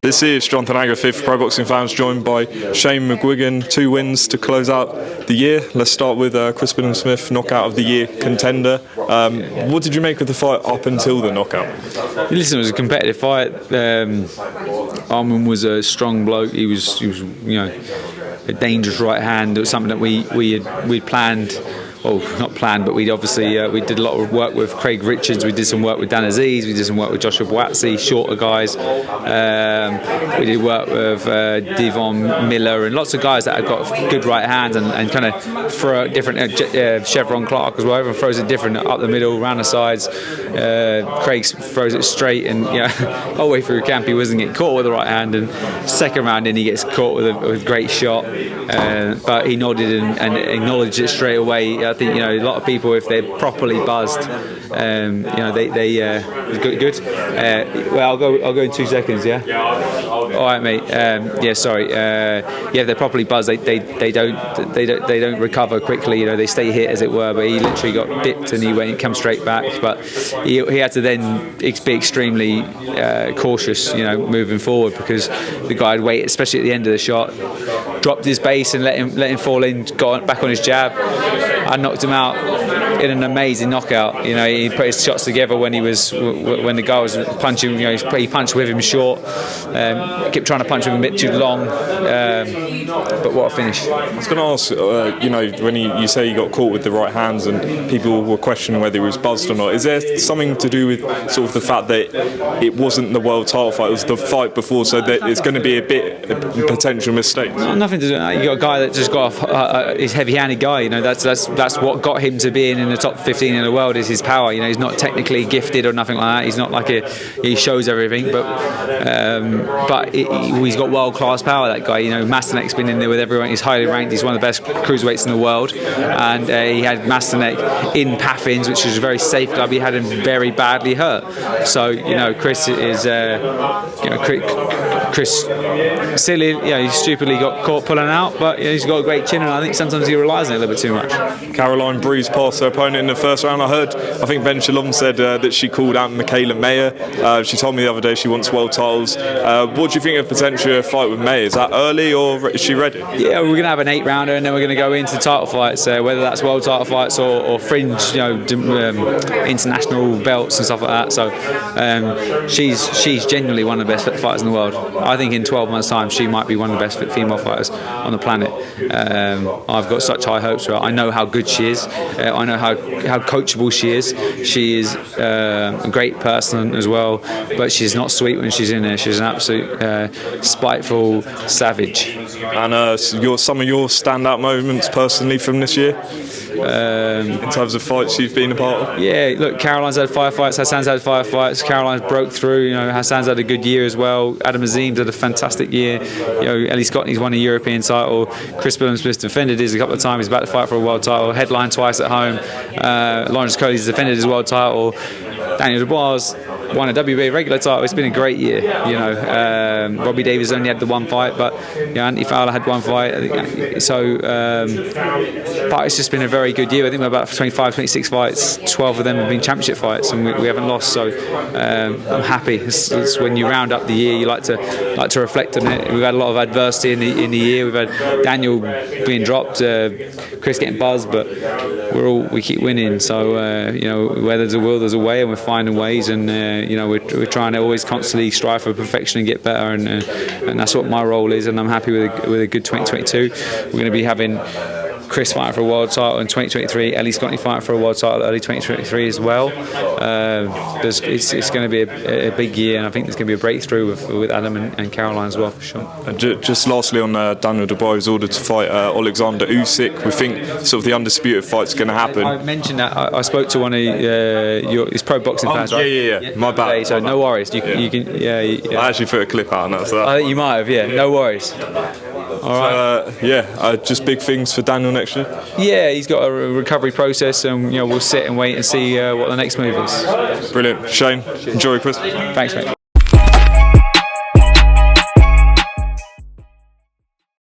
This is Jonathan Agger, fifth Pro Boxing Fans, joined by Shane McGuigan. 2 wins to close out the year. Let's start with Chris Billam-Smith, knockout of the year contender. What did you make of the fight up until the knockout? Listen, it was a competitive fight. Armend was a strong bloke. He was a dangerous right hand. It was something that we'd planned. Well, not planned, but we obviously we did a lot of work with Craig Richards. We did some work with Dan Aziz. We did some work with Joshua Boazzi, shorter guys. We did work with Devon Miller and lots of guys that have got good right hands and kind of throw different. Chevron Clark as well. Everyone throws it different up the middle, around the sides. Craig throws it straight, and all the way through camp he wasn't getting caught with the right hand. And second round in he gets caught with a great shot, but he nodded and acknowledged it straight away. I think a lot of people, if they're properly buzzed, they good. Well, I'll go in 2 seconds. Yeah. All right, mate. Sorry. If they're properly buzzed, they don't recover quickly. They stay hit, as it were. But he literally got dipped and he came straight back. But he had to then be extremely cautious, moving forward, because the guy had waited, especially at the end of the shot, dropped his base and let him fall in, got back on his jab. I knocked him out in an amazing knockout. He put his shots together when the guy was punching. He punched with him short. Kept trying to punch with him a bit too long. But what a finish! I was going to ask, when you say you got caught with the right hands and people were questioning whether he was buzzed or not, is there something to do with sort of the fact that it wasn't the world title fight, it was the fight before, so that it's going to be a bit of potential mistakes? No, nothing to do. You got a guy that just got off. He's a heavy-handed guy. That's what got him to being in the top 15 in the world, is his power. He's not technically gifted or nothing like that. He's not like he shows everything, but he's got world-class power. That guy. Mastinek's been in there with everyone. He's highly ranked. He's one of the best cruiserweights in the world, and he had Mastinek in Paffins, which is a very safe club. He had him very badly hurt. So Chris is Chris silly. He stupidly got caught pulling out, but he's got a great chin, and I think sometimes he relies on it a little bit too much. Caroline breezed past her opponent in the first round. I think Ben Shalom said that she called out Michaela Mayer. She told me the other day she wants world titles. What do you think of potentially a fight with Mayer? Is that early, or is she ready? Yeah, we're going to have an 8-rounder, and then we're going to go into title fights, whether that's world title fights or fringe, international belts and stuff like that. So she's genuinely one of the best fighters in the world. I think in 12 months' time she might be one of the best female fighters on the planet. I've got such high hopes for her. I know how good she is. I know how coachable she is. She is a great person as well, but she's not sweet when she's in there. She's an absolute spiteful savage. And some of your standout moments personally from this year? In terms of fights you've been a part of? Yeah, look, Caroline's had 5 fights, Hassan's had 5 fights, Caroline's broke through, Hassan's had a good year as well, Adam Azim's had a fantastic year, Ellie Scotney's won a European title, Chris Billam-Smith defended his a couple of times, he's about to fight for a world title, headlined twice at home, Lawrence Coley's defended his world title, Daniel Dubois won a WBA regular title. It's been a great year. Robbie Davies only had the 1 fight, but Anthony Fowler had 1 fight. So, but it's just been a very good year. I think we're about 25, 26 fights. 12 of them have been championship fights, and we haven't lost. So I'm happy. It's when you round up the year, you like to reflect on it. We've had a lot of adversity in the year. We've had Daniel being dropped, Chris getting buzzed, but we keep winning. So where there's a will, there's a way, and we're finding ways, and we're trying to always constantly strive for perfection and get better, and that's what my role is, and I'm happy with a good 2022. We're going to be having Chris fighting for a world title in 2023, Ellie Scotney fighting for a world title early 2023 as well. It's going to be a big year, and I think there's going to be a breakthrough with Adam and Caroline as well, for sure. And just lastly on Daniel Dubois, was ordered to fight Alexander Usyk. We think sort of the undisputed fight's going to happen. I mentioned that. I spoke to one of his pro boxing fans, right? Yeah. My bad. So no worries. You can. I actually put a clip out on that. So I think you might have. Yeah. No worries. All right. Just big things for Daniel next year. Yeah, he's got a recovery process, and we'll sit and wait and see what the next move is. Brilliant, Shane. Enjoy, Chris. Thanks, mate.